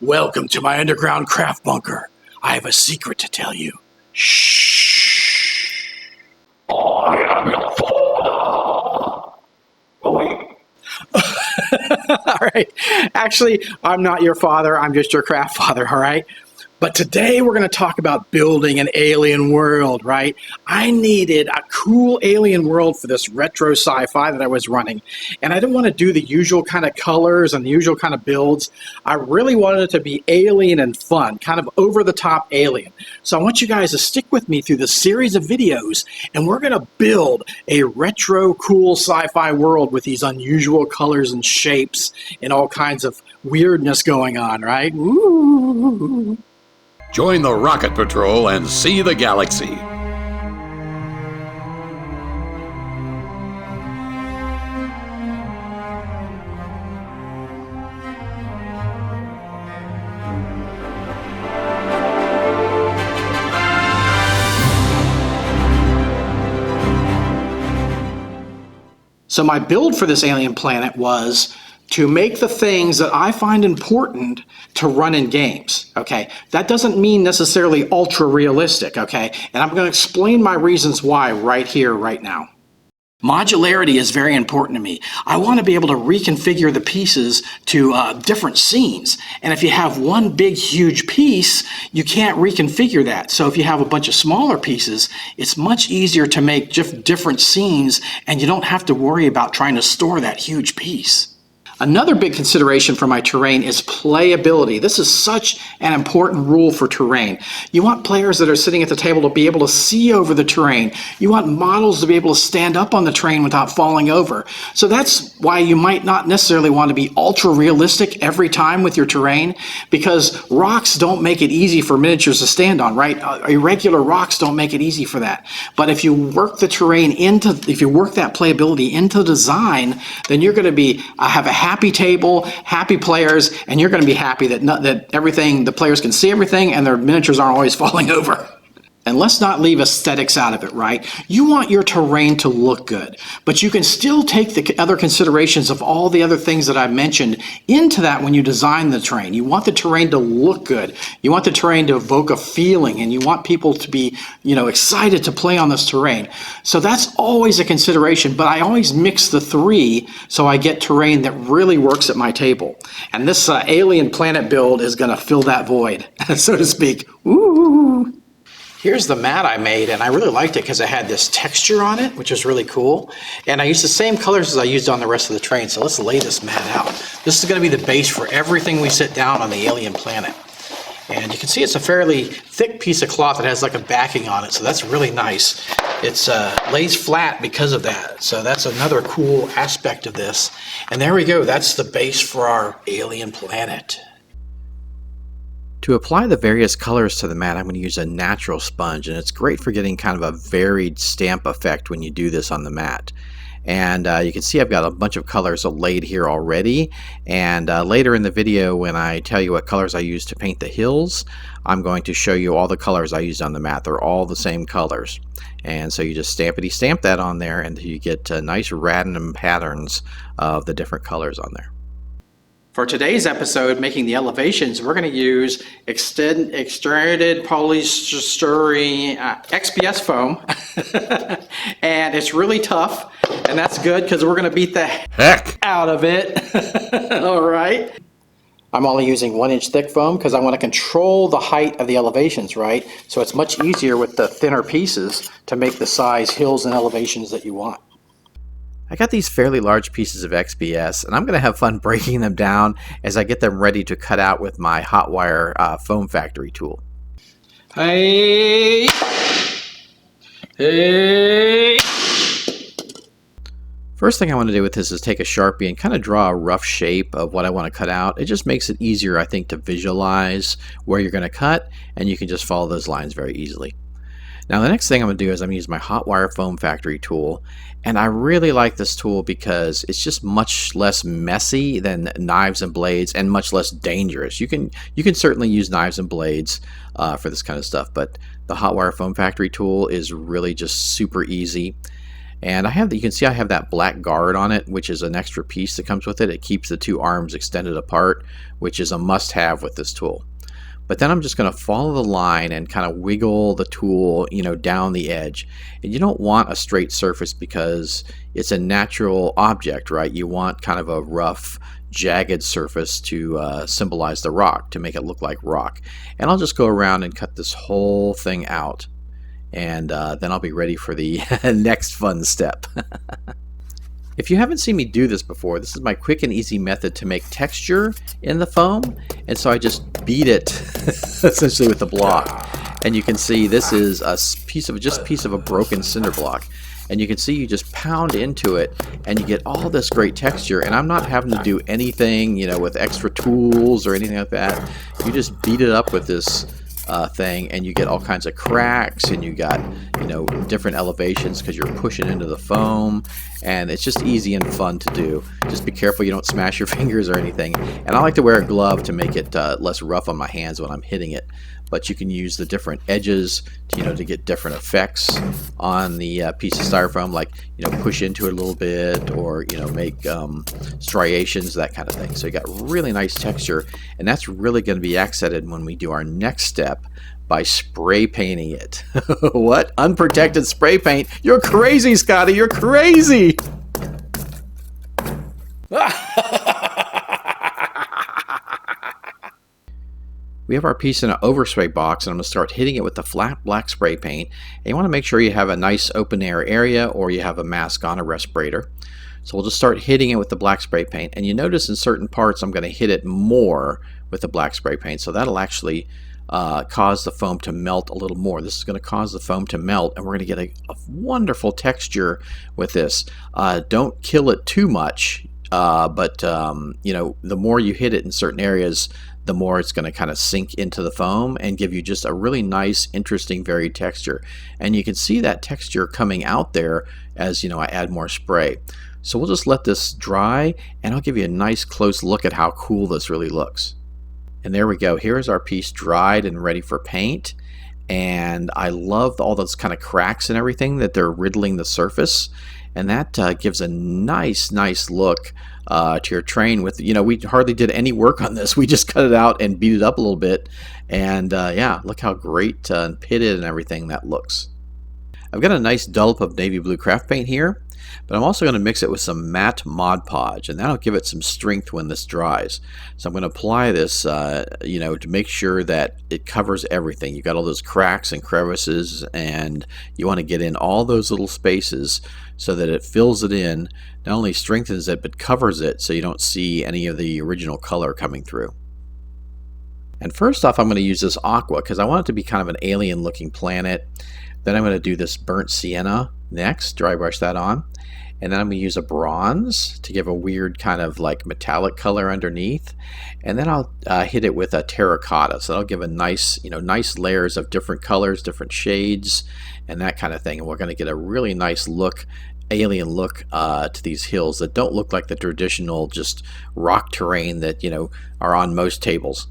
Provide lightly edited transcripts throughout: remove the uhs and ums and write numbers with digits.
Welcome to my underground craft bunker. I have a secret to tell you. Shh. I am your father. Wait. All right. Actually, I'm not your father. I'm just your craft father, all right? But today we're going to talk about building an alien world, right? I needed a cool alien world for this retro sci-fi that I was running. And I didn't want to do the usual kind of colors and the usual kind of builds. I really wanted it to be alien and fun, kind of over-the-top alien. So I want you guys to stick with me through this series of videos, and we're going to build a retro cool sci-fi world with these unusual colors and shapes and all kinds of weirdness going on, right? Ooh. Join the Rocket Patrol and see the galaxy. So my build for this alien planet was to make the things that I find important to run in games, okay? That doesn't mean necessarily ultra realistic, okay? And I'm going to explain my reasons why right here, right now. Modularity is very important to me. I want to be able to reconfigure the pieces to different scenes. And if you have one big, huge piece, you can't reconfigure that. So if you have a bunch of smaller pieces, it's much easier to make different scenes, and you don't have to worry about trying to store that huge piece. Another big consideration for my terrain is playability. This is such an important rule for terrain. You want players that are sitting at the table to be able to see over the terrain. You want models to be able to stand up on the terrain without falling over. So that's why you might not necessarily want to be ultra realistic every time with your terrain, because rocks don't make it easy for miniatures to stand on, right? Irregular rocks don't make it easy for that. But if you work the terrain if you work that playability into the design, then you're going to have a happy table, happy players, and you're going to be happy that the players can see everything and their miniatures aren't always falling over. And let's not leave aesthetics out of it, right? You want your terrain to look good, but you can still take the other considerations of all the other things that I've mentioned into that when you design the terrain. You want the terrain to look good. You want the terrain to evoke a feeling, and you want people to be, excited to play on this terrain. So that's always a consideration, but I always mix the three so I get terrain that really works at my table. And this alien planet build is going to fill that void, so to speak. Ooh. Here's the mat I made, and I really liked it because it had this texture on it, which is really cool. And I used the same colors as I used on the rest of the terrain, so let's lay this mat out. This is going to be the base for everything we sit down on the alien planet. And you can see it's a fairly thick piece of cloth that has like a backing on it, so that's really nice. It's lays flat because of that, so that's another cool aspect of this. And there we go, that's the base for our alien planet. To apply the various colors to the mat, I'm going to use a natural sponge, and it's great for getting kind of a varied stamp effect when you do this on the mat. And you can see I've got a bunch of colors laid here already, and later in the video when I tell you what colors I use to paint the hills, I'm going to show you all the colors I used on the mat. They're all the same colors, and so you just stampity-stamp that on there, and you get nice random patterns of the different colors on there. For today's episode, making the elevations, we're going to use extruded polystyrene XPS foam. And it's really tough, and that's good because we're going to beat the heck out of it. All right. I'm only using 1-inch thick foam because I want to control the height of the elevations, right? So it's much easier with the thinner pieces to make the size hills and elevations that you want. I got these fairly large pieces of XPS, and I'm going to have fun breaking them down as I get them ready to cut out with my hot wire foam factory tool. Hey! Hey! First thing I want to do with this is take a Sharpie and kind of draw a rough shape of what I want to cut out. It just makes it easier, I think, to visualize where you're going to cut, and you can just follow those lines very easily. Now the next thing I'm going to do is I'm going to use my hot wire foam factory tool, and I really like this tool because it's just much less messy than knives and blades and much less dangerous. You can certainly use knives and blades for this kind of stuff, but the hot wire foam factory tool is really just super easy. And you can see I have that black guard on it, which is an extra piece that comes with it. It keeps the two arms extended apart, which is a must-have with this tool. But then I'm just going to follow the line and kind of wiggle the tool, down the edge. And you don't want a straight surface because it's a natural object, right? You want kind of a rough, jagged surface to symbolize the rock, to make it look like rock. And I'll just go around and cut this whole thing out. And then I'll be ready for the next fun step. If you haven't seen me do this before, this is my quick and easy method to make texture in the foam. And so I just beat it essentially with the block. And you can see this is a piece of a broken cinder block. And you can see you just pound into it and you get all this great texture. And I'm not having to do anything, with extra tools or anything like that. You just beat it up with this thing and you get all kinds of cracks, and you got different elevations because you're pushing into the foam, and it's just easy and fun to do. Just be careful you don't smash your fingers or anything. And I like to wear a glove to make it less rough on my hands when I'm hitting it, but you can use the different edges to get different effects on the piece of styrofoam, like push into it a little bit, or make striations, that kind of thing. So you got really nice texture, and that's really going to be accented when we do our next step by spray painting it. What? Unprotected spray paint? You're crazy, Scotty! You're crazy! We have our piece in an overspray box, and I'm going to start hitting it with the flat black spray paint. And you want to make sure you have a nice open air area, or you have a mask on, a respirator. So we'll just start hitting it with the black spray paint. And you notice in certain parts I'm going to hit it more with the black spray paint. So that'll actually cause the foam to melt a little more. This is going to cause the foam to melt, and we're going to get a wonderful texture with this. Don't kill it too much, but the more you hit it in certain areas, the more it's going to kind of sink into the foam and give you just a really nice, interesting, varied texture. And you can see that texture coming out there as I add more spray. So we'll just let this dry, and I'll give you a nice close look at how cool this really looks. And there we go. Here's our piece dried and ready for paint. And I love all those kind of cracks and everything that they're riddling the surface. And that gives a nice look to your train. With we hardly did any work on this. We just cut it out and beat it up a little bit. And yeah, look how great and pitted and everything that looks. I've got a nice dollop of navy blue craft paint here, but I'm also going to mix it with some matte Mod Podge, and that'll give it some strength when this dries. So I'm going to apply this, to make sure that it covers everything. You've got all those cracks and crevices, and you want to get in all those little spaces so that it fills it in, not only strengthens it, but covers it so you don't see any of the original color coming through. And first off, I'm going to use this aqua because I want it to be kind of an alien looking planet. Then I'm going to do this burnt sienna next, dry brush that on. And then I'm going to use a bronze to give a weird kind of like metallic color underneath. And then I'll hit it with a terracotta. So that'll give a nice, nice layers of different colors, different shades, and that kind of thing. And we're going to get a really nice look, alien look to these hills that don't look like the traditional just rock terrain that, are on most tables.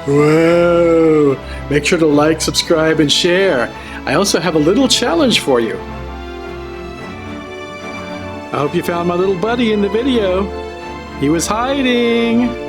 Whoa! Make sure to like, subscribe, and share. I also have a little challenge for you. I hope you found my little buddy in the video. He was hiding.